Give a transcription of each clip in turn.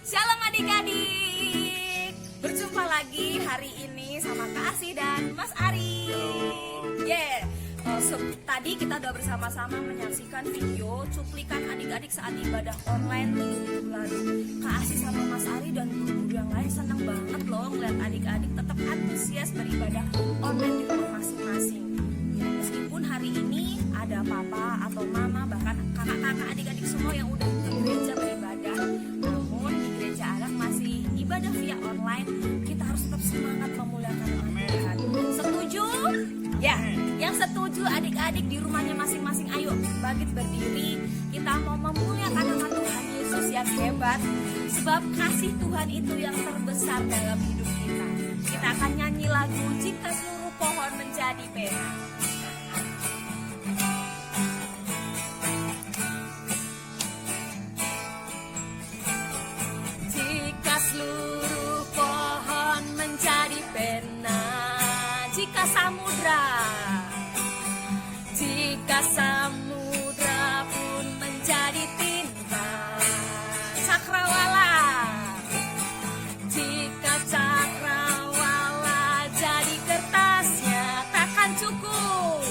Shalom adik-adik, berjumpa lagi hari ini sama Kak Asih dan Mas Ari. Tadi kita udah bersama-sama menyaksikan video cuplikan adik-adik saat ibadah online minggu lalu. Kak Asih sama Mas Ari dan guru-guru yang lain senang banget loh ngeliat adik-adik tetap antusias beribadah online di rumah masing-masing. Meskipun hari ini ada papa atau mama bahkan kakak-kakak adik-adik semua yang udah ke gereja beribadah, namun di gereja anak masih ibadah via online. Kita harus tetap semangat memuliakan Tuhan. Setuju? Ya, yang setuju adik-adik di rumahnya masing-masing, ayo bangkit berdiri. Kita mau memuliakan nama Tuhan Yesus yang hebat, sebab kasih Tuhan itu yang terbesar dalam hidup kita. Kita akan nyanyi lagu Jika Seluruh Pohon Menjadi Pena. Jika seluruh pohon menjadi pena, jika samudra pun menjadi tinta cakrawala, jika cakrawala jadi kertasnya, takkan cukup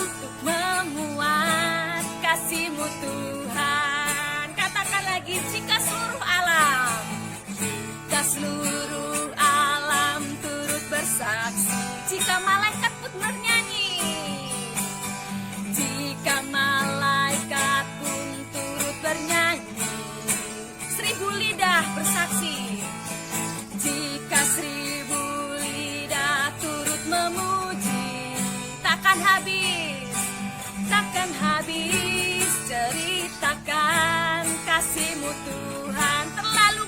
untuk memuat kasih-Mu Tuhan. Katakan lagi, jika seluruh alam turut bersaksi, jika malaikat pun bernyanyi, jika malaikat pun turut bernyanyi, 1000 lidah bersaksi, jika 1000 lidah turut memuji, takkan habis ceritakan kasih-Mu Tuhan. Terlalu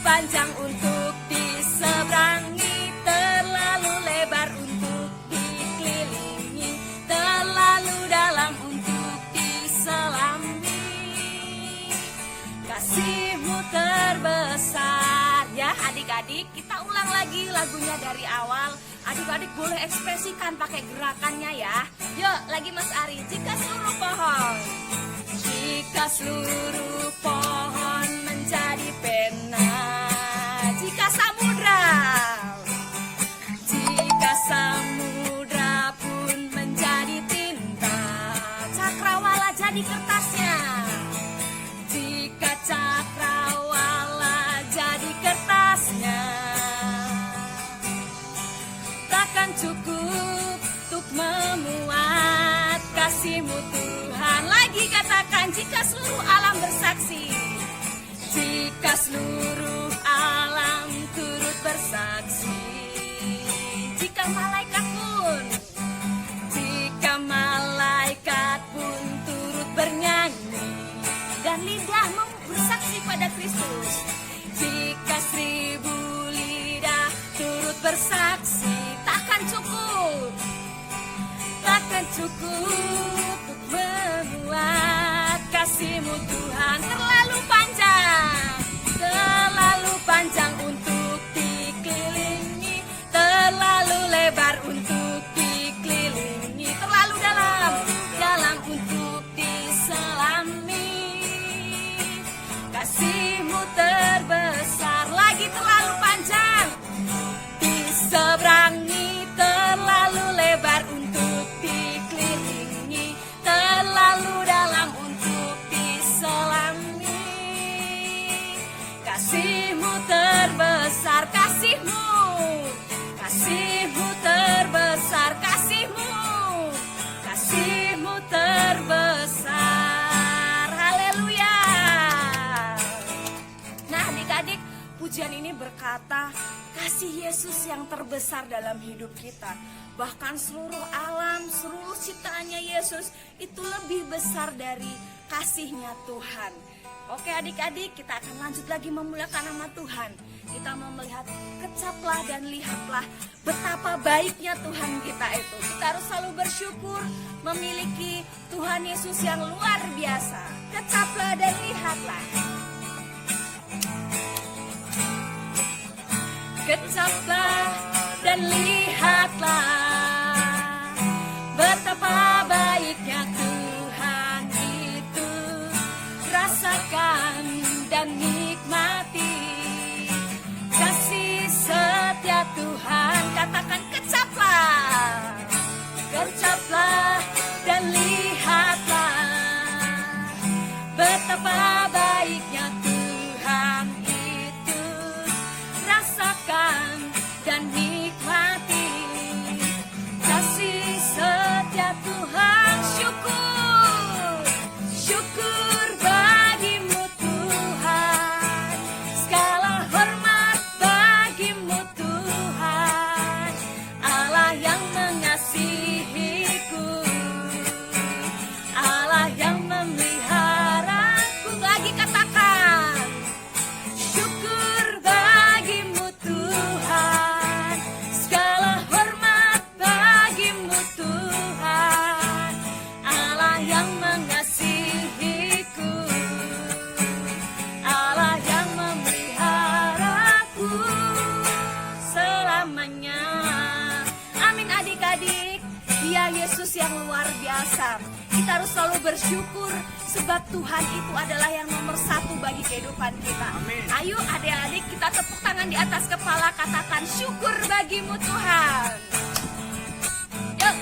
panjang untuk diseberangi, terlalu lebar untuk dikelilingi, terlalu dalam untuk diselami. Kasih-Mu terbesar. Ya adik-adik, kita ulang lagi lagunya dari awal. Adik-adik boleh ekspresikan pakai gerakannya ya. Yuk lagi Mas Ari. Jika seluruh pohon menjadi pena, jika samudra pun menjadi tinta cakrawala jadi kertasnya, jika cakrawala jadi kertasnya, takkan cukup untuk memuat kasih-Mu Tuhan. Lagi katakan, jika seluruh alam bersaksi, jika seluruh alam turut bersaksi, jika malaikat pun turut bernyanyi dan lidah bersaksi pada Kristus, jika 1000 lidah turut bersaksi, takkan cukup untuk memuat kasih-Mu Tuhan. Terlalu panjang untuk dikelilingi, terlalu lebar untuk dikelilingi, berkata, kasih Yesus yang terbesar dalam hidup kita. Bahkan seluruh alam, seluruh ciptaannya Yesus itu lebih besar dari kasihnya Tuhan. Oke adik-adik, kita akan lanjut lagi memuliakan nama Tuhan. Kita mau melihat, kecaplah dan lihatlah betapa baiknya Tuhan kita itu. Kita harus selalu bersyukur memiliki Tuhan Yesus yang luar biasa. Kecaplah dan lihatlah. Kecaplah dan lihatlah betapa baiknya Tuhan itu. Rasakan dan nikmati kasih setia Tuhan. Katakan kecaplah. Kecaplah dan lihatlah betapa baiknya Tuhan itu. Rasakan dan nikmati kasih setia Tuhan. Syukur, syukur bagimu Tuhan. Segala hormat bagimu Tuhan. Allah yang mengasihiku, Allah yang memeliharaku. Lagi katakan, syukur bagimu Tuhan. Segala hormat bagimu Tuhan. Allah yang mengasihiku, Allah yang memeliharaku selamanya. Amin adik-adik. Dia Yesus yang luar biasa. Kita harus selalu bersyukur sebab Tuhan itu adalah yang nomor satu bagi kehidupan kita. Amin. Ayo adik-adik, kita tepuk tangan di atas kepala, katakan syukur bagimu Tuhan. Yuk.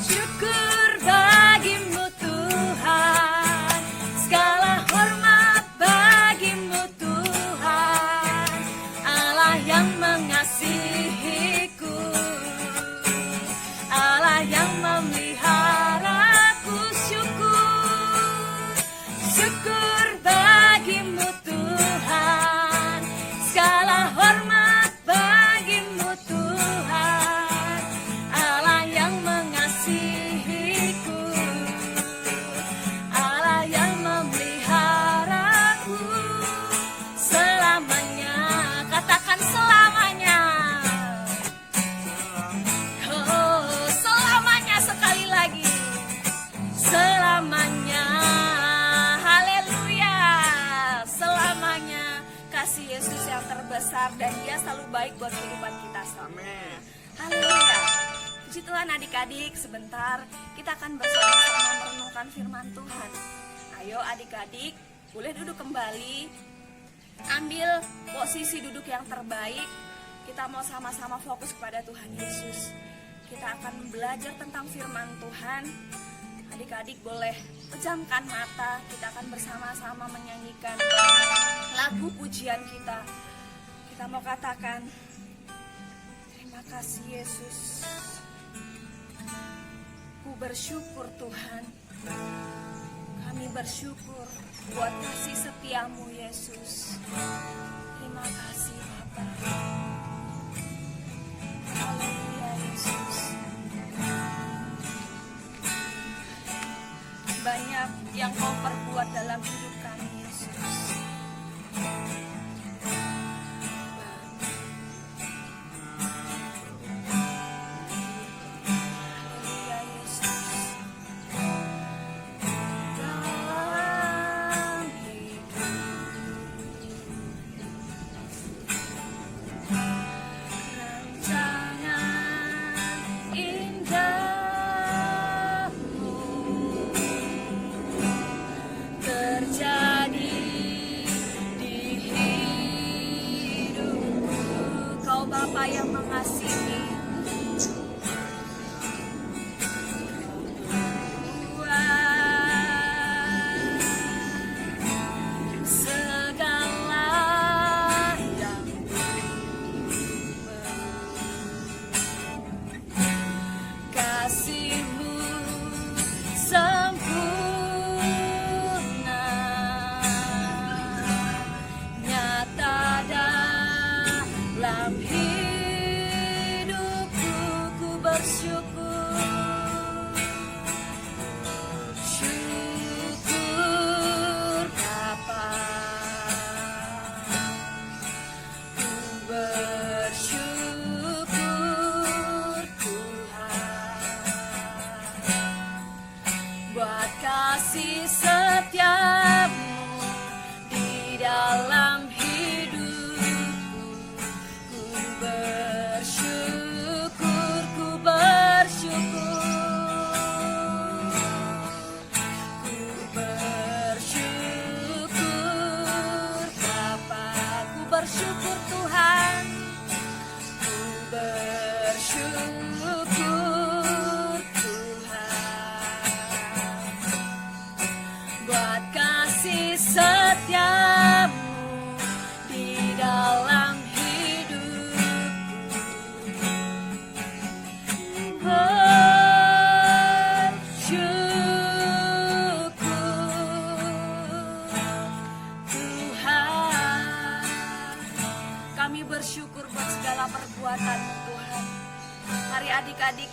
Syukur bagimu Tuhan. Segala hormat bagimu Tuhan. Allah yang mengasihiku, Allah yang memeliharaku. Syukur, syukur bagimu Tuhan. Segala hormat bagimu Tuhan. Allah yang mengasihiku, Allah yang memeliharaku selamanya. Katakan selamanya. Oh, selamanya sekali lagi. Selamanya. Haleluya. Selamanya kasih Yesus yang terbesar dan Dia selalu baik buat kehidupan kita semua. Amin. Haleluya. Puji Tuhan adik-adik, sebentar kita akan bersama-sama merenungkan firman Tuhan. Ayo adik-adik, boleh duduk kembali. Ambil posisi duduk yang terbaik. Kita mau sama-sama fokus kepada Tuhan Yesus. Kita akan belajar tentang firman Tuhan. Adik-adik boleh pejamkan mata. Kita akan bersama-sama menyanyikan lagu pujian kita. Kita mau katakan, terima kasih Yesus. Ku bersyukur Tuhan. Kami bersyukur buat kasih setiamu Yesus. Terima kasih Bapa. Haleluya Yesus. Banyak yang kau perbuat dalam hidup kami Yesus. Haleluya Yesus. Dalam hidup rancangan indahmu terjadi di hidupku. Kau Bapa yang mengasihi, segala yang kasih-Mu sempurna nyata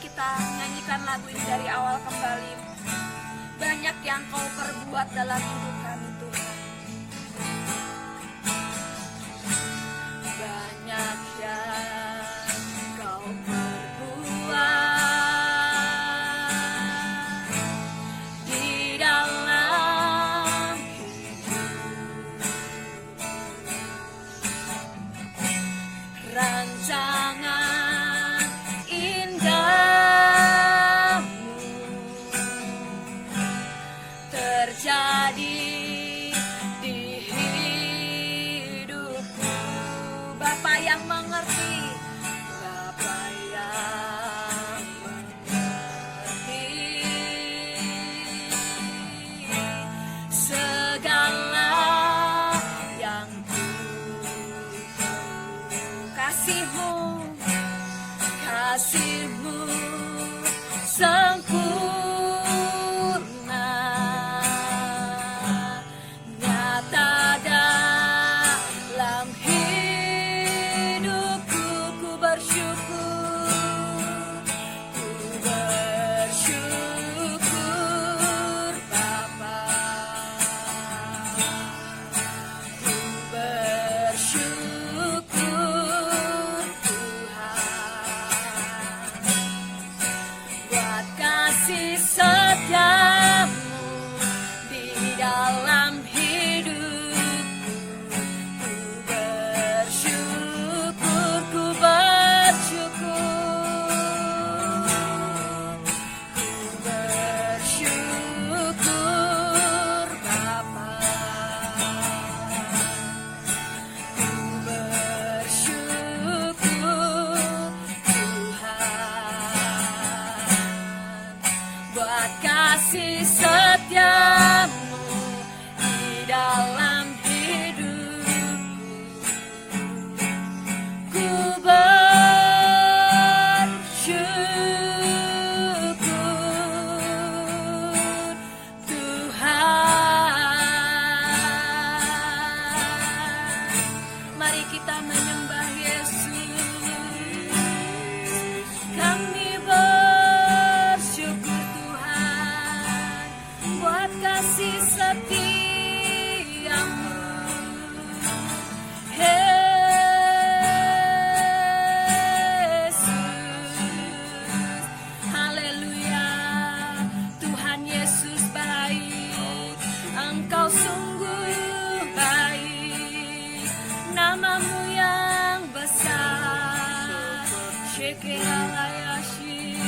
kita nyanyikan lagu ini dari awal kembali. Banyak yang Kau perbuat dalam hidup kami Tuhan. Banyak yang Kau perbuat di dalam rancangan indahmu terjadi di hidupku. Bapa yang mengerti, Bapa yang mengerti segala yang ku kasih-Mu, kasih-Mu sempurna, nyata dalam hidupku. Ku bersyukur Bapa, ku bersyukur Tuhan buat kasih setiamu di dalam hidupku. Ku bersyukur, ku bersyukur Bapa, ku bersyukur Tuhan buat kasih setiamu di dalam hidupku. Ku bersyukur Tuhan. Mari kita menyembah Yesus. Kami bersyukur Tuhan buat kasih setiamu. Yesus, haleluya. Tuhan Yesus baik, Engkau sungguh baik. Namamu yang besar, Shekeralayashi.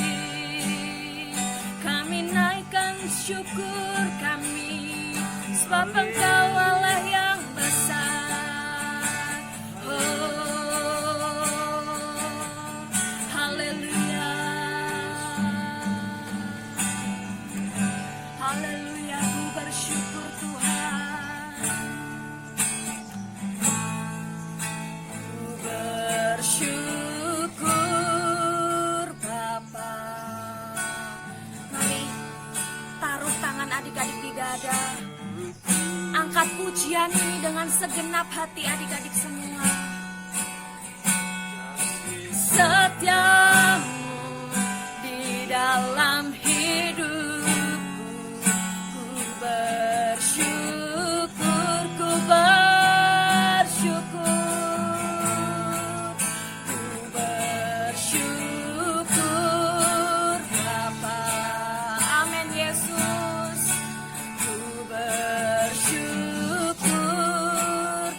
Kami naikkan syukur kami, sebab Engkau Allah yang besar. Oh, haleluya. Haleluya, ku bersyukur Tuhan. Ku bersyukur Bapa. Mari taruh tangan adik-adik di dada. Angkat pujian ini dengan segenap hati adik-adik semua. Setiamu di dalam hidupku. Ku bersyukur, ku bersyukur, ku bersyukur Bapa. Amin Yesus. Ku bersyukur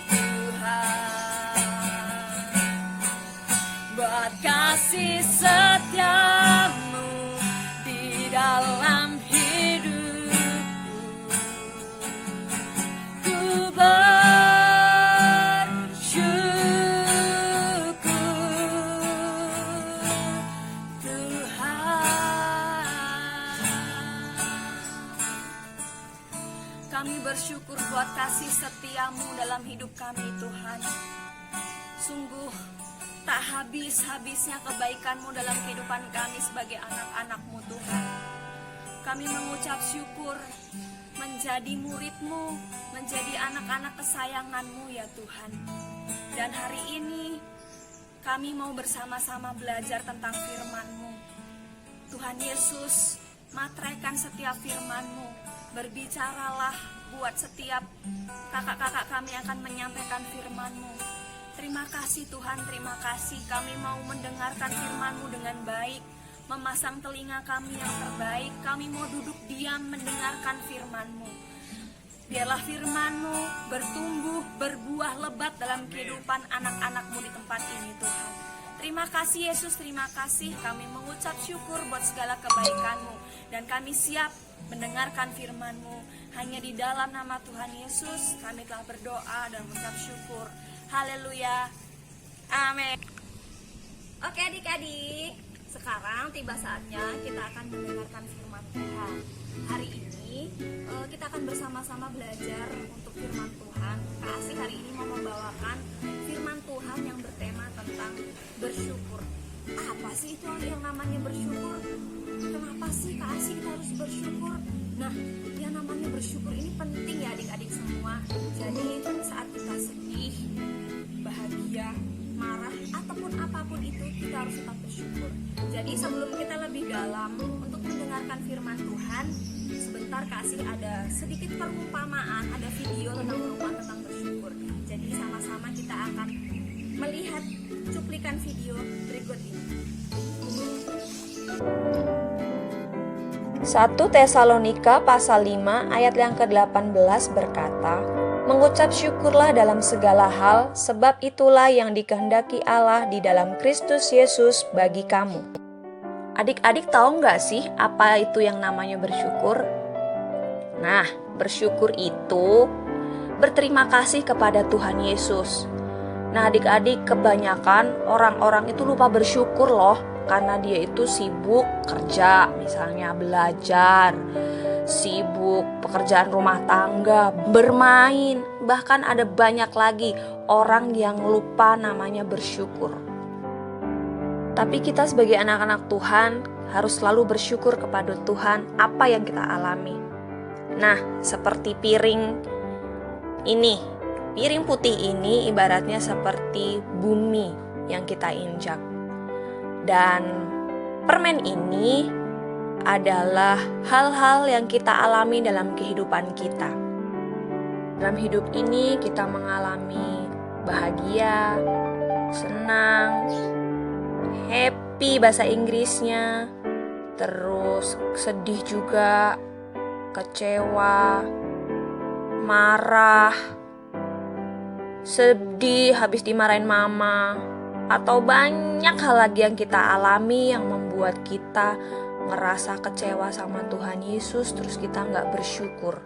Tuhan buat kasih setiamu di dalam hidupku. Ku bersyukur Tuhan. Kami bersyukur buat kasih setiamu dalam hidup kami Tuhan. Sungguh tak habis-habisnya kebaikan-Mu dalam kehidupan kami sebagai anak-anak-Mu Tuhan. Kami mengucap syukur menjadi murid-Mu, menjadi anak-anak kesayangan-Mu ya Tuhan. Dan hari ini kami mau bersama-sama belajar tentang firman-Mu. Tuhan Yesus, materaikan setiap firman-Mu. Berbicaralah buat setiap kakak-kakak kami akan menyampaikan firman-Mu. Terima kasih Tuhan, terima kasih. Kami mau mendengarkan firman-Mu dengan baik, memasang telinga kami yang terbaik. Kami mau duduk diam mendengarkan firman-Mu. Biarlah firman-Mu bertumbuh, berbuah lebat dalam kehidupan anak-anak-Mu di tempat ini Tuhan. Terima kasih Yesus, terima kasih. Kami mengucap syukur buat segala kebaikan-Mu. Dan kami siap mendengarkan firman-Mu. Hanya di dalam nama Tuhan Yesus kami telah berdoa dan mengucap syukur. Haleluya. Amin. Oke adik-adik, sekarang tiba saatnya kita akan mendengarkan firman Tuhan. Hari ini kita akan bersama-sama belajar untuk firman Tuhan. Kak Asih hari ini mau membawakan firman Tuhan yang bertema tentang bersyukur. Apa sih itu yang namanya bersyukur? Kenapa sih Kak Asih kita harus bersyukur? Nah, yang namanya bersyukur ini penting ya adik-adik semua. Jadi saat kita sedih, bahagia, marah, ataupun apapun itu, kita harus tetap bersyukur. Jadi sebelum kita lebih dalam untuk mendengarkan firman Tuhan, sebentar kasih ada sedikit perumpamaan, ada video tentang perumpamaan tentang bersyukur. Jadi sama-sama kita akan melihat cuplikan video berikut ini. 1 Tesalonika pasal 5 ayat yang ke-18 berkata, "Mengucap syukurlah dalam segala hal, sebab itulah yang dikehendaki Allah di dalam Kristus Yesus bagi kamu." Adik-adik tahu nggak sih apa itu yang namanya bersyukur? Nah, bersyukur itu berterima kasih kepada Tuhan Yesus. Nah, adik-adik, kebanyakan orang-orang itu lupa bersyukur loh, karena dia itu sibuk kerja, misalnya belajar, sibuk pekerjaan rumah tangga, bermain, bahkan ada banyak lagi orang yang lupa namanya bersyukur. Tapi kita sebagai anak-anak Tuhan harus selalu bersyukur kepada Tuhan apa yang kita alami. Nah, seperti piring ini, piring putih ini ibaratnya seperti bumi yang kita injak. Dan permen ini adalah hal-hal yang kita alami dalam kehidupan kita. Dalam hidup ini kita mengalami bahagia, senang, happy bahasa Inggrisnya, terus sedih juga, kecewa, marah, sedih habis dimarahin mama, atau banyak hal lagi yang kita alami yang membuat kita ngerasa kecewa sama Tuhan Yesus, terus kita nggak bersyukur.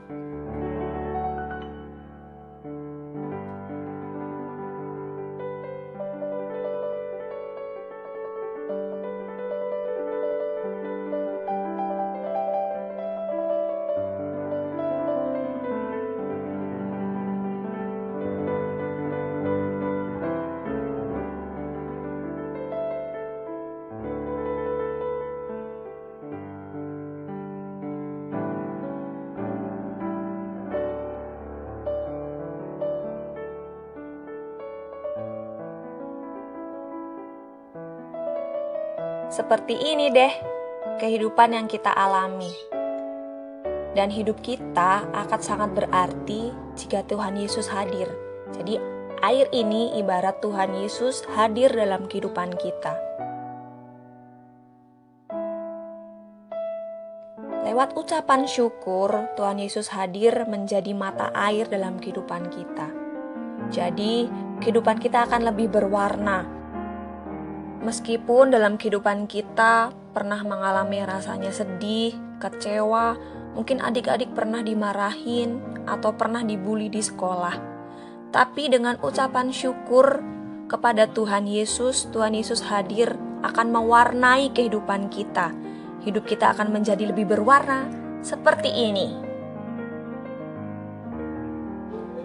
Seperti ini deh kehidupan yang kita alami. Dan hidup kita akan sangat berarti jika Tuhan Yesus hadir. Jadi air ini ibarat Tuhan Yesus hadir dalam kehidupan kita. Lewat ucapan syukur, Tuhan Yesus hadir menjadi mata air dalam kehidupan kita. Jadi kehidupan kita akan lebih berwarna. Meskipun dalam kehidupan kita pernah mengalami rasanya sedih, kecewa, mungkin adik-adik pernah dimarahin atau pernah dibully di sekolah. Tapi dengan ucapan syukur kepada Tuhan Yesus hadir akan mewarnai kehidupan kita. Hidup kita akan menjadi lebih berwarna seperti ini.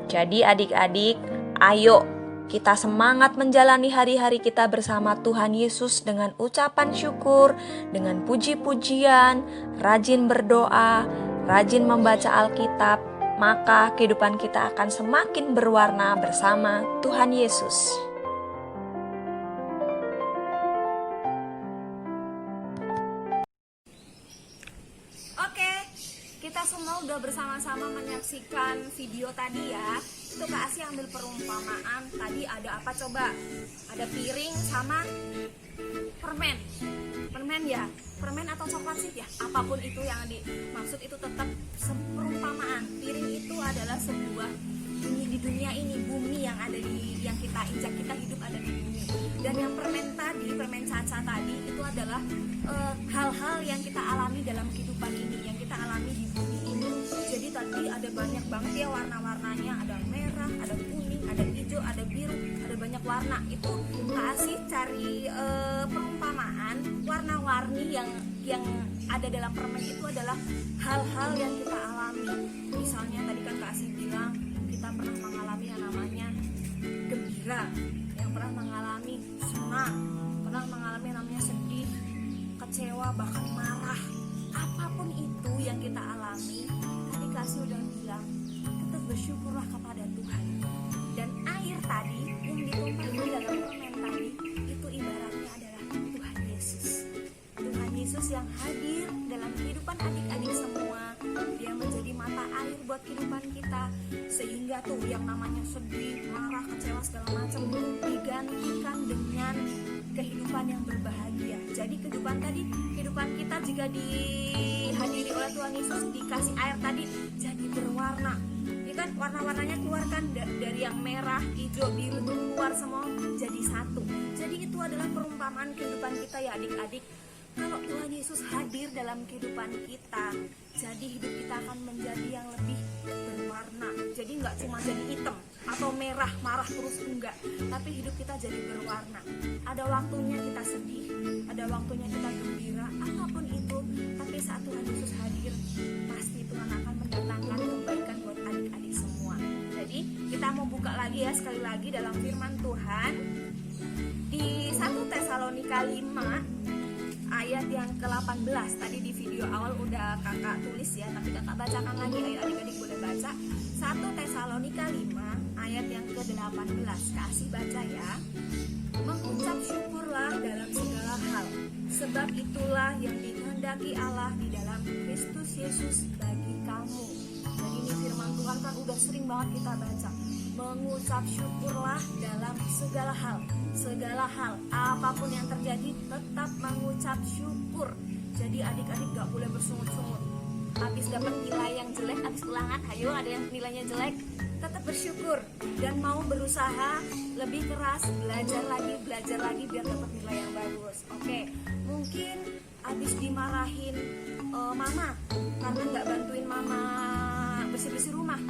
Jadi adik-adik, ayo kita semangat menjalani hari-hari kita bersama Tuhan Yesus dengan ucapan syukur, dengan puji-pujian, rajin berdoa, rajin membaca Alkitab, maka kehidupan kita akan semakin berwarna bersama Tuhan Yesus. kita semua udah bersama-sama menyaksikan video tadi ya. Itu Kak Asih ambil perumpamaan. Tadi ada apa coba? Ada piring sama permen. Permen ya, permen atau coklat sih ya, apapun itu yang dimaksud itu tetap perumpamaan. Piring itu adalah sebuah di dunia ini, bumi yang ada di yang kita injak, kita hidup ada di bumi. Dan yang permen tadi, permen caca tadi itu adalah hal-hal yang kita alami dalam kehidupan ini, yang kita alami di bumi ini. Jadi tadi ada banyak banget ya warna-warnanya, ada merah, ada kuning, ada hijau, ada biru, ada banyak warna. Itu Kak Asih cari perumpamaan warna-warni yang ada dalam permen itu adalah hal-hal yang kita alami. Misalnya tadi kan Kak Asih bilang kita pernah mengalami yang namanya gembira, yang pernah mengalami senang, pernah mengalami yang namanya sedih, kecewa, bahkan marah. Apapun itu yang kita alami, tadi Kak Asih udah bilang tetap bersyukurlah kepada Tuhan. Dan air tadi yang ditumpahkan dalam permen tadi itu ibaratnya adalah Tuhan Yesus. Tuhan Yesus yang hadir dalam kehidupan adik-adik semua. Dia menjadi mata air buat kehidupan kita, sehingga tuh yang namanya sedih, marah, kecewa segala macam digantikan dengan kehidupan yang berbahagia. Jadi kehidupan kita jika dihadiri oleh Tuhan Yesus, dikasih air tadi jadi berwarna. Ini kan warna-warnanya keluarkan dari yang merah, hijau, biru itu keluar semua jadi satu. Jadi itu adalah perumpamaan kehidupan kita ya adik-adik. Kalau Tuhan Yesus hadir dalam kehidupan kita, jadi hidup kita akan menjadi yang lebih berwarna. Jadi nggak cuma jadi hitam atau merah, marah terus, enggak. Tapi hidup kita jadi berwarna. Ada waktunya kita sedih, ada waktunya kita gembira, apapun itu. Tapi saat Tuhan Yesus hadir, pasti Tuhan akan mendatangkan kebaikan buat adik-adik semua. Jadi kita mau buka lagi ya sekali lagi dalam firman Tuhan. Di 1 Tesalonika 5 ayat yang ke-18. Tadi di video awal udah kakak tulis ya, tapi kakak bacakan lagi, ayo adik-adik boleh baca. 1 Tesalonika 5 ayat yang ke-18. Kasih baca ya. Mengucap syukurlah dalam segala hal, sebab itulah yang dikehendaki Allah di dalam Kristus Yesus bagi kamu. Jadi ini firman Tuhan kan udah sering banget kita baca. Mengucap syukurlah dalam segala hal. Segala hal, apapun yang terjadi tetap mengucap syukur. Jadi adik-adik gak boleh bersungut-sungut. Habis dapat nilai yang jelek, habis ulangan, ayo ada yang nilainya jelek, tetap bersyukur dan mau berusaha lebih keras, belajar lagi biar dapat nilai yang bagus. Oke, mungkin habis dimarahin mama karena gak bantuin mama bersih-bersih rumah,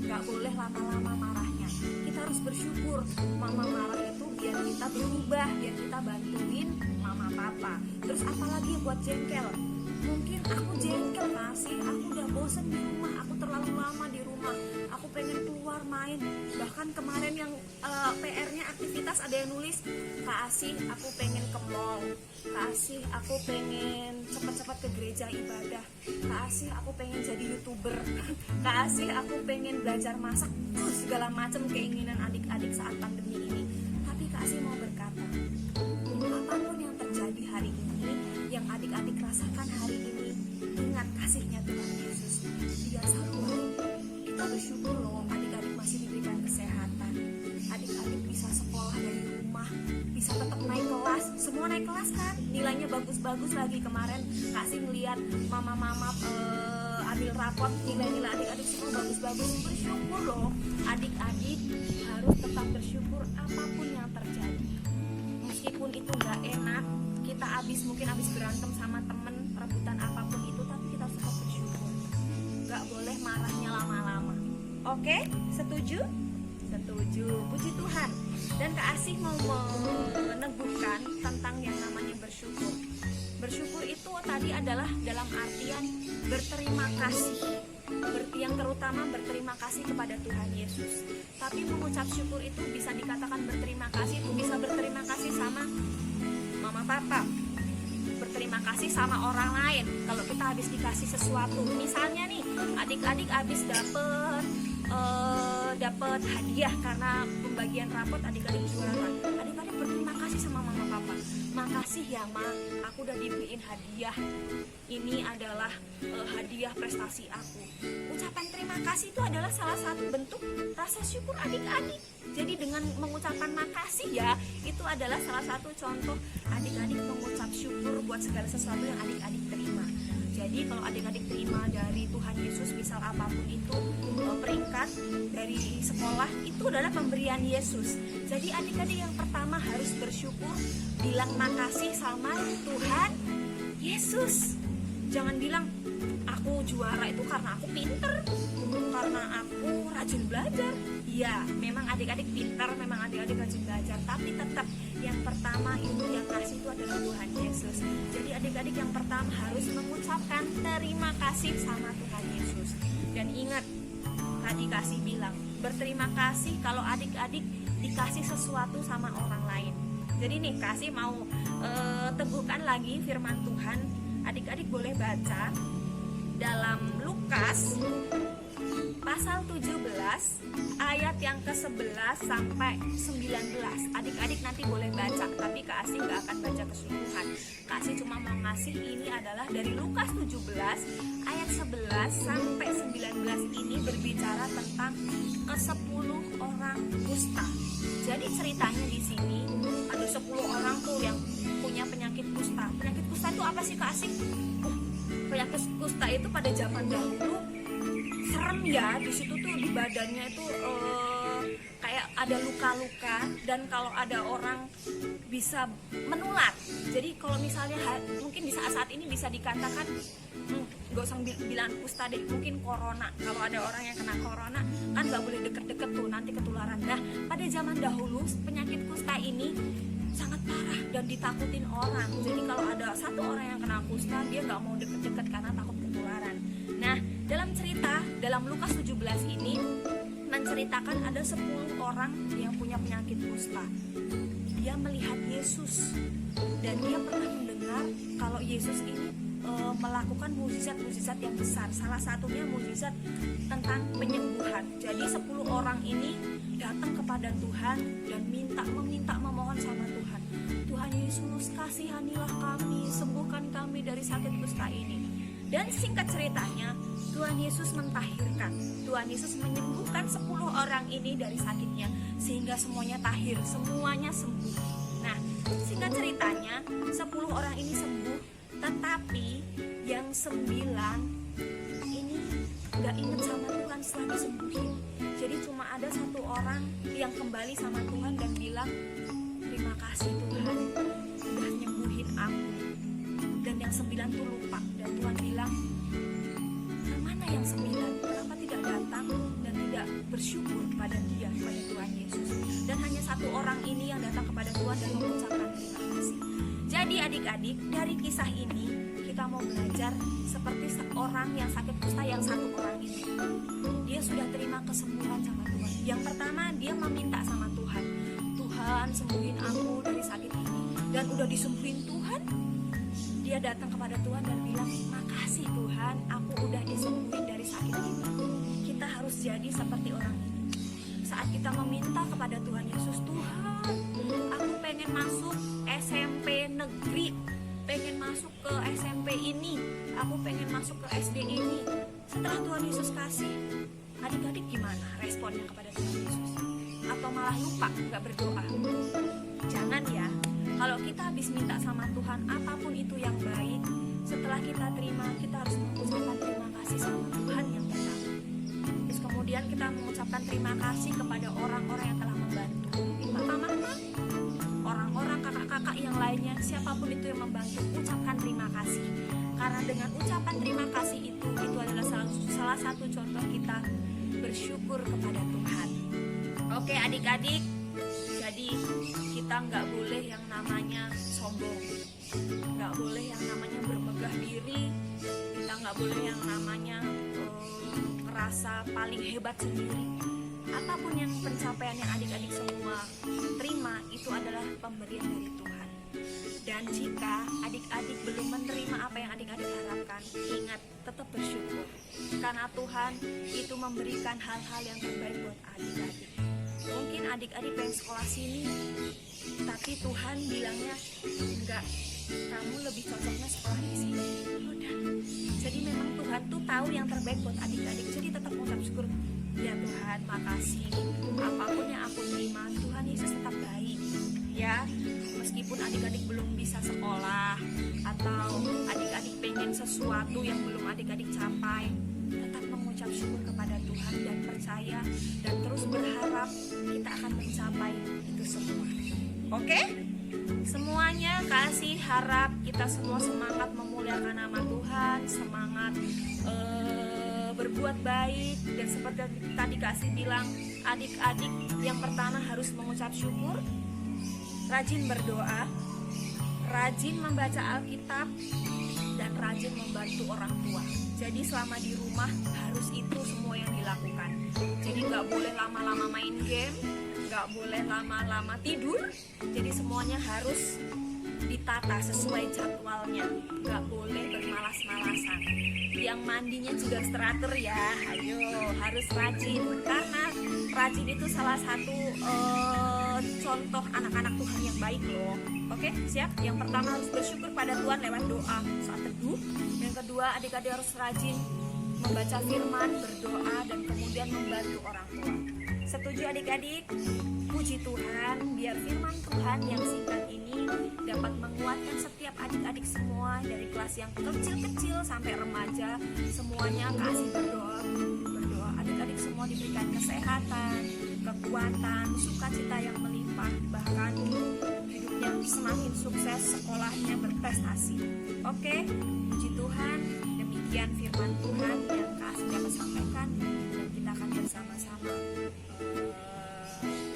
gak boleh lama-lama marahnya. Kita harus bersyukur. Mama marah itu biar kita berubah, biar kita bantuin mama papa. Terus apalagi buat jengkel, mungkin aku jengkel masih, aku udah bosen di rumah, aku terlalu lama di rumah, aku pengen keluar main. Bahkan kemarin yang PR-nya aktivitas ada yang nulis, Kak Asih aku pengen ke mall, Kak Asih aku pengen cepat-cepat ke gereja ibadah, Kak Asih aku pengen jadi YouTuber, Kak Asih aku pengen belajar masak, segala macam keinginan adik-adik saat pandemi ini. Tapi Kak Asih mau berkata, apapun yang terjadi hari ini, yang adik-adik rasakan hari ini, ingat kasihnya Tuhan Yesus. Dia selalu baik. Kita bersyukur loh adik-adik masih diberikan kesehatan, adik-adik bisa sekolah dari rumah, bisa tetap naik kelas, semua naik kelas kan, nilainya bagus-bagus lagi. Kemarin kasih ngeliat mama-mama ambil rapot, nilai-nilai adik-adik semua bagus-bagus. Bersyukur loh adik-adik, harus tetap bersyukur apapun yang terjadi. Meskipun itu gak enak, kita mungkin habis berantem sama temen, rebutan apapun itu, tapi kita harus tetap bersyukur. Gak boleh marahnya lama-lama. Oke, setuju? Setuju, puji Tuhan. Dan Kak Asih mau meneguhkan tentang yang namanya bersyukur. Bersyukur itu tadi adalah dalam artian berterima kasih, yang terutama berterima kasih kepada Tuhan Yesus. Tapi mengucap syukur itu bisa dikatakan berterima kasih, itu bisa berterima kasih sama mama papa, berterima kasih sama orang lain. Kalau kita habis dikasih sesuatu, misalnya nih adik-adik habis dapat hadiah karena pembagian rapot, adik-adik juara, adik-adik berterima kasih sama mama papa. Makasih ya ma, aku udah dibeliin hadiah. Ini adalah hadiah prestasi aku. Ucapan terima kasih itu adalah salah satu bentuk rasa syukur adik-adik. Jadi dengan mengucapkan makasih ya, itu adalah salah satu contoh adik-adik mengucap syukur buat segala sesuatu yang adik-adik terima. Jadi kalau adik-adik terima dari Tuhan Yesus, misal apapun itu, peringkat dari sekolah, itu adalah pemberian Yesus. Jadi adik-adik yang pertama harus bersyukur, bilang makasih sama Tuhan Yesus. Jangan bilang aku juara itu karena aku pinter, karena aku rajin belajar. Ya, memang adik-adik pinter, memang adik-adik rajin belajar, tapi tetap yang pertama itu yang kasih itu adalah Tuhan Yesus. Jadi adik-adik yang pertama harus mengucapkan terima kasih sama Tuhan Yesus. Dan ingat, tadi kasih bilang berterima kasih kalau adik-adik dikasih sesuatu sama orang lain. Jadi nih, kasih mau teguhkan lagi firman Tuhan. Adik-adik boleh baca dalam Lukas pasal 17 ayat yang ke-11 sampai 19. Adik-adik nanti boleh baca, tapi Kak Asih gak akan baca keseluruhan. Kak Asih cuma mau ngasih, ini adalah dari Lukas 17 ayat 11 sampai 19. Ini berbicara tentang ke-10 orang kusta. Jadi ceritanya di sini ada 10 orang tuh yang punya penyakit kusta. Penyakit kusta itu apa sih Kak Asih? Penyakit kusta itu pada zaman dahulu serem ya. Di situ tuh di badannya itu kayak ada luka-luka, dan kalau ada orang bisa menular. Jadi kalau misalnya mungkin di saat ini bisa dikatakan gak usah bilang kusta deh, mungkin corona. Kalau ada orang yang kena corona kan gak boleh deket-deket tuh, nanti ketularan. Nah, pada zaman dahulu penyakit kusta ini sangat parah dan ditakutin orang. Jadi kalau ada satu orang yang kena kusta, dia gak mau deket-deket karena takut ketularan. Nah, dalam cerita dalam Lukas 17 ini menceritakan ada 10 orang yang punya penyakit kusta. Dia melihat Yesus dan dia pernah mendengar kalau Yesus ini melakukan mukjizat-mukjizat yang besar. Salah satunya mukjizat tentang penyembuhan. Jadi 10 orang ini datang kepada Tuhan dan meminta memohon sama Tuhan. Tuhan Yesus, kasihanilah kami, sembuhkan kami dari sakit kusta ini. Dan singkat ceritanya, Tuhan Yesus mentahirkan. Tuhan Yesus menyembuhkan 10 orang ini dari sakitnya, sehingga semuanya tahir, semuanya sembuh. Nah, singkat ceritanya, 10 orang ini sembuh, tetapi yang 9 ini gak inget sama Tuhan setelah disembuhin. Jadi cuma ada 1 orang yang kembali sama Tuhan dan bilang, terima kasih Tuhan udah nyembuhin aku. Dan yang 9 tuh lupa, dan Tuhan bilang, mana yang 9? Kenapa tidak datang dan tidak bersyukur pada dia, pada Tuhan Yesus? Dan hanya 1 orang ini yang datang kepada Tuhan dan mengucapkan terima kasih. Jadi adik-adik, dari kisah ini kita mau belajar seperti seorang yang sakit kusta yang 1 orang ini. Dia sudah terima kesembuhan sama Tuhan. Yang pertama, dia meminta sama Tuhan, Tuhan sembuhin aku dari sakit ini. Dan udah disembuhin Tuhan, dia datang kepada Tuhan dan bilang, makasih Tuhan, aku udah disembuhin dari sakit ini. Kita harus jadi seperti orang ini. Saat kita meminta kepada Tuhan Yesus, Tuhan, aku pengen masuk SMP negeri, pengen masuk ke SMP ini, aku pengen masuk ke SD ini. Setelah Tuhan Yesus kasih, adik-adik gimana responnya kepada Tuhan Yesus? Atau malah lupa, gak berdoa? Jangan ya. Kalau kita habis minta sama Tuhan apapun itu yang baik, setelah kita terima, kita harus mengucapkan terima kasih sama Tuhan yang pertama. Terus kemudian kita mengucapkan terima kasih kepada orang-orang yang telah membantu. Mungkin mama-mama, orang-orang, kakak-kakak yang lainnya, siapapun itu yang membantu, ucapkan terima kasih. Karena dengan ucapan terima kasih itu adalah salah satu contoh kita bersyukur kepada Tuhan. Oke adik-adik, jadi kita nggak boleh yang namanya sombong, nggak boleh yang namanya bermegah diri, kita nggak boleh yang namanya ngerasa paling hebat sendiri. Apapun yang pencapaian yang adik-adik semua terima, itu adalah pemberian dari Tuhan. Dan jika adik-adik belum menerima apa yang adik-adik harapkan, ingat, tetap bersyukur, karena Tuhan itu memberikan hal-hal yang terbaik buat adik-adik. Mungkin adik-adik pengen sekolah sini, tapi Tuhan bilangnya enggak, kamu lebih cocoknya sekolah di sini. Udah. Jadi memang Tuhan tuh tahu yang terbaik buat adik-adik. Jadi tetap mengucap syukur. Ya Tuhan, makasih. Apapun yang aku terima, Tuhan Yesus tetap baik. Ya, meskipun adik-adik belum bisa sekolah atau adik-adik pengen sesuatu yang belum adik-adik capai, tetap mengucap syukur kepada Tuhan dan percaya dan terus berharap kita akan mencapai itu semua. Oke? Semuanya kasih harap kita semua semangat memuliakan nama Tuhan, semangat berbuat baik, dan seperti tadi kasih bilang, adik-adik yang pertama harus mengucap syukur, rajin berdoa, rajin membaca Alkitab, dan rajin membantu orang tua. Jadi selama di rumah harus itu semua yang dilakukan. Jadi nggak boleh lama-lama main game, nggak boleh lama-lama tidur. Jadi semuanya harus ditata sesuai jadwalnya, nggak boleh bermalas-malasan. Yang mandinya juga teratur ya, ayo harus rajin, karena rajin itu salah satu contoh anak-anak Tuhan yang baik loh. Oke, siap? Yang pertama harus bersyukur pada Tuhan lewat doa saat teduh. Yang kedua, adik-adik harus rajin membaca firman, berdoa, dan kemudian membantu orang tua. Setuju adik-adik? Puji Tuhan, biar firman Tuhan yang singkat ini dapat menguatkan setiap adik-adik semua dari kelas yang kecil-kecil sampai remaja. Semuanya kasih berdoa. Adik-adik semua diberikan kesehatan, kekuatan, sukacita yang melimpah, bahkan hidupnya semakin sukses, sekolahnya berprestasi. Oke, puji Tuhan, demikian firman Tuhan yang kasih dapat sampaikan, dan kita akan bersama-sama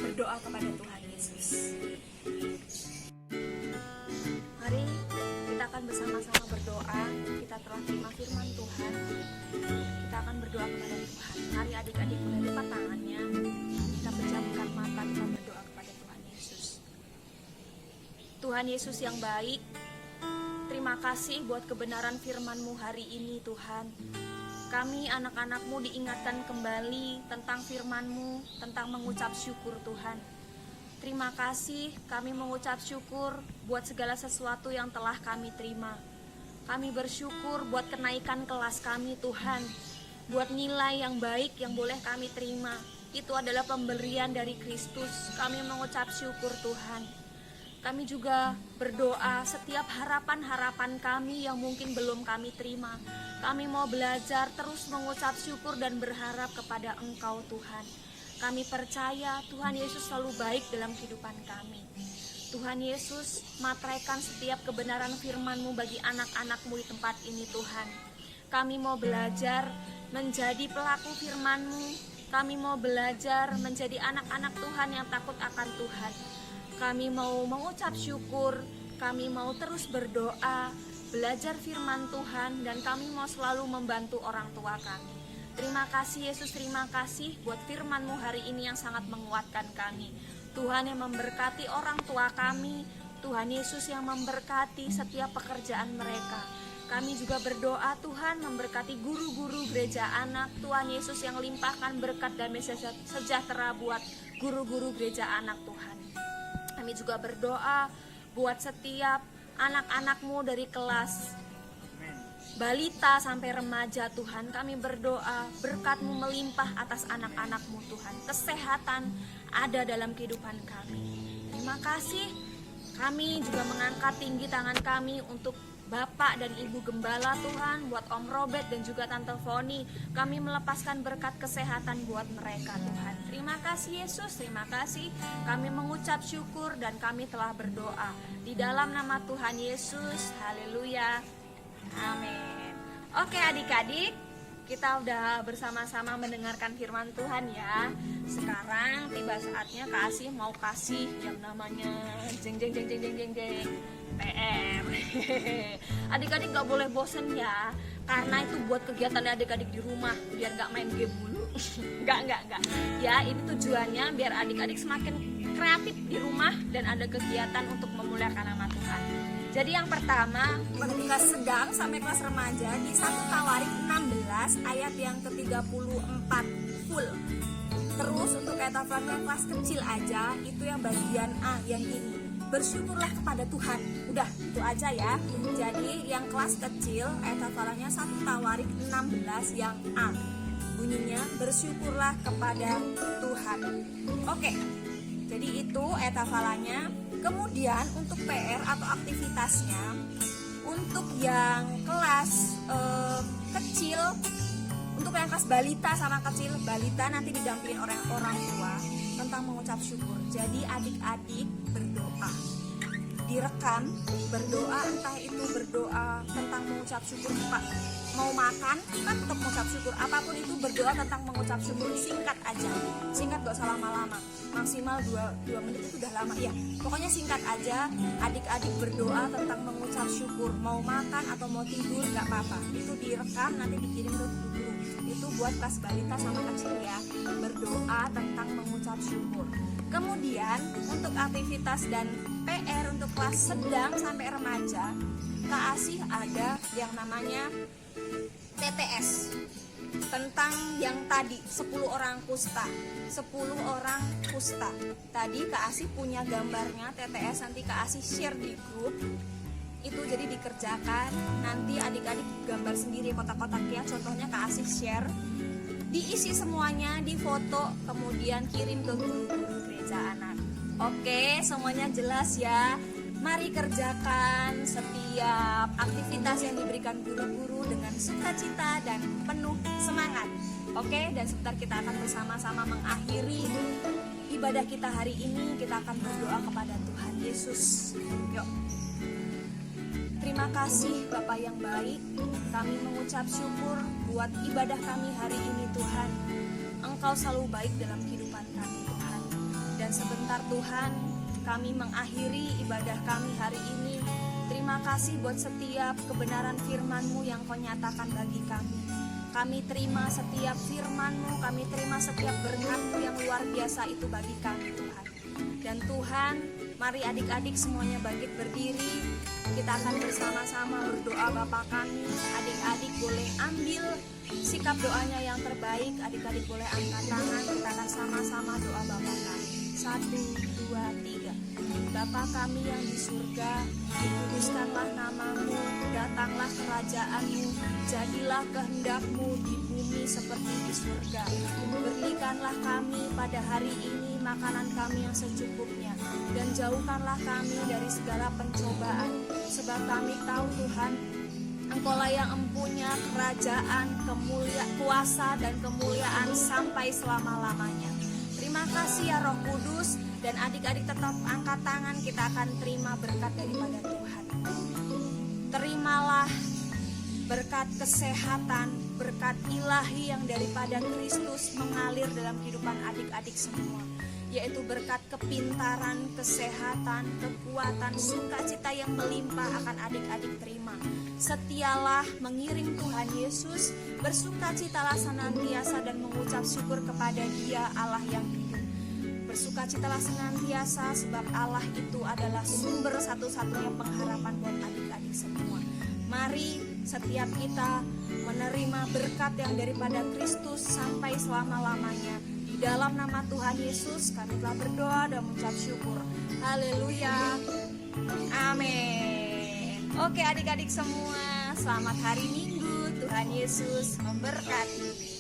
berdoa kepada Tuhan Yesus. Mari kita akan bersama-sama berdoa. Kita telah terima firman Tuhan, kita akan berdoa kepada Tuhan. Mari adik-adik boleh lipat tangannya, kita pejamkan mata, kita berdoa kepada Tuhan Yesus. Tuhan Yesus yang baik, terima kasih buat kebenaran firman-Mu hari ini Tuhan. Kami anak-anak-Mu diingatkan kembali tentang firman-Mu, tentang mengucap syukur Tuhan. Terima kasih, kami mengucap syukur buat segala sesuatu yang telah kami terima. Kami bersyukur buat kenaikan kelas kami Tuhan, buat nilai yang baik yang boleh kami terima. Itu adalah pemberian dari Kristus. Kami mengucap syukur Tuhan. Kami juga berdoa setiap harapan-harapan kami yang mungkin belum kami terima. Kami mau belajar terus mengucap syukur dan berharap kepada Engkau Tuhan. Kami percaya Tuhan Yesus selalu baik dalam kehidupan kami. Tuhan Yesus, materaikan setiap kebenaran firman-Mu bagi anak-anak-Mu di tempat ini Tuhan. Kami mau belajar menjadi pelaku firman-Mu. Kami mau belajar menjadi anak-anak Tuhan yang takut akan Tuhan. Kami mau mengucap syukur, kami mau terus berdoa, belajar firman Tuhan, dan kami mau selalu membantu orang tua kami. Terima kasih Yesus, terima kasih buat firman-Mu hari ini yang sangat menguatkan kami. Tuhan yang memberkati orang tua kami, Tuhan Yesus yang memberkati setiap pekerjaan mereka. Kami juga berdoa Tuhan memberkati guru-guru gereja anak, Tuhan Yesus yang limpahkan berkat dan sejahtera buat guru-guru gereja anak Tuhan. Kami juga berdoa buat setiap anak-anak-Mu dari kelas balita sampai remaja Tuhan. Kami berdoa berkat-Mu melimpah atas anak-anak-Mu Tuhan. Kesehatan ada dalam kehidupan kami. Terima kasih. Kami juga mengangkat tinggi tangan kami untuk Bapak dan Ibu Gembala Tuhan, buat Om Robert dan juga Tante Foni. Kami melepaskan berkat kesehatan buat mereka Tuhan. Terima kasih Yesus, terima kasih. Kami mengucap syukur dan kami telah berdoa di dalam nama Tuhan Yesus. Haleluya. Amin. Oke adik-adik, kita udah bersama-sama mendengarkan firman Tuhan ya. Sekarang tiba saatnya kasih mau kasih yang namanya jeng PR. Adik-adik gak boleh bosen ya, karena itu buat kegiatan adik-adik di rumah, biar gak main game mulu. Enggak ya, ini tujuannya biar adik-adik semakin kreatif di rumah dan ada kegiatan untuk memuliakan nama Tuhan. Jadi yang pertama, kelas sedang sampai kelas remaja di 1 Tawarik 16 ayat yang ke-34 full. Terus untuk kata kelas kecil aja, itu yang bagian A yang ini. bersyukurlah kepada Tuhan. Udah, itu aja ya. Jadi yang kelas kecil ayat hafalannya 1 Tawarik 16 yang A. Bunyinya bersyukurlah kepada Tuhan. Oke. Jadi itu ayat hafalannya. Kemudian untuk PR atau aktivitasnya, untuk yang kelas kecil, untuk yang kelas balita sama kecil, balita nanti didampingin orang tua tentang mengucap syukur. Jadi adik-adik berdoa, direkam berdoa, entah itu berdoa tentang mengucap syukur, Pak mau makan kan tetap mengucap syukur, apapun itu berdoa tentang mengucap syukur, singkat aja, singkat gak usah lama-lama, maksimal 2 menit itu udah lama ya, pokoknya singkat aja. Adik-adik berdoa tentang mengucap syukur, mau makan atau mau tidur gak apa-apa, itu direkam nanti dikirim ke guru. Itu buat kelas balita sama kecil ya, berdoa tentang mengucap syukur. Kemudian untuk aktivitas dan PR untuk kelas sedang sampai remaja, Kak Asih ada yang namanya TTS tentang yang tadi 10 orang kusta. Tadi Kak Asih punya gambarnya TTS, nanti Kak Asih share di grup. Itu jadi dikerjakan, nanti adik-adik gambar sendiri kotak-kotak ya, contohnya Kak Asih share, diisi semuanya, difoto, kemudian kirim ke guru-guru gereja anak. Oke, semuanya jelas ya. Mari kerjakan setiap aktivitas yang diberikan guru-guru dengan sukacita dan penuh semangat. Oke, dan sebentar kita akan bersama-sama mengakhiri ibadah kita hari ini. Kita akan berdoa kepada Tuhan Yesus. Yuk. Terima kasih Bapa yang baik, kami mengucap syukur buat ibadah kami hari ini Tuhan. Engkau selalu baik dalam kehidupan kami Tuhan. Dan sebentar Tuhan, kami mengakhiri ibadah kami hari ini. Terima kasih buat setiap kebenaran firman-Mu yang Kau nyatakan bagi kami. Kami terima setiap firman-Mu, kami terima setiap berkat-Mu yang luar biasa itu bagi kami Tuhan. Dan Tuhan, mari adik-adik semuanya bangkit berdiri. Kita akan bersama-sama berdoa Bapa kami. Adik-adik boleh ambil sikap doanya yang terbaik. Adik-adik boleh angkat tangan. Kita akan sama-sama doa Bapa kami. 1, 2, 3. Bapa kami yang di surga, dikuduskanlah nama-Mu, datanglah kerajaan-Mu, jadilah kehendak-Mu di bumi seperti di surga. Berikanlah kami pada hari ini makanan kami yang secukupnya, dan jauhkanlah kami dari segala pencobaan, sebab kami tahu Tuhan, Engkaulah yang empunya kerajaan, kuasa dan kemuliaan sampai selama-lamanya. Terima kasih ya Roh Kudus, dan adik-adik tetap angkat tangan, kita akan terima berkat daripada Tuhan. Terimalah berkat kesehatan, berkat ilahi yang daripada Kristus mengalir dalam kehidupan adik-adik semua, yaitu berkat kepintaran, kesehatan, kekuatan, sukacita yang melimpah akan adik-adik terima. Setialah mengiring Tuhan Yesus, bersukacitalah senantiasa dan mengucap syukur kepada Dia Allah yang hidup. Bersukacitalah senantiasa sebab Allah itu adalah sumber satu-satunya pengharapan buat adik-adik semua. Mari setiap kita menerima berkat yang daripada Kristus sampai selama-lamanya. Di dalam nama Tuhan Yesus kami telah berdoa dan mengucap syukur. Haleluya. Amin. Oke adik-adik semua, selamat hari Minggu. Tuhan Yesus memberkati.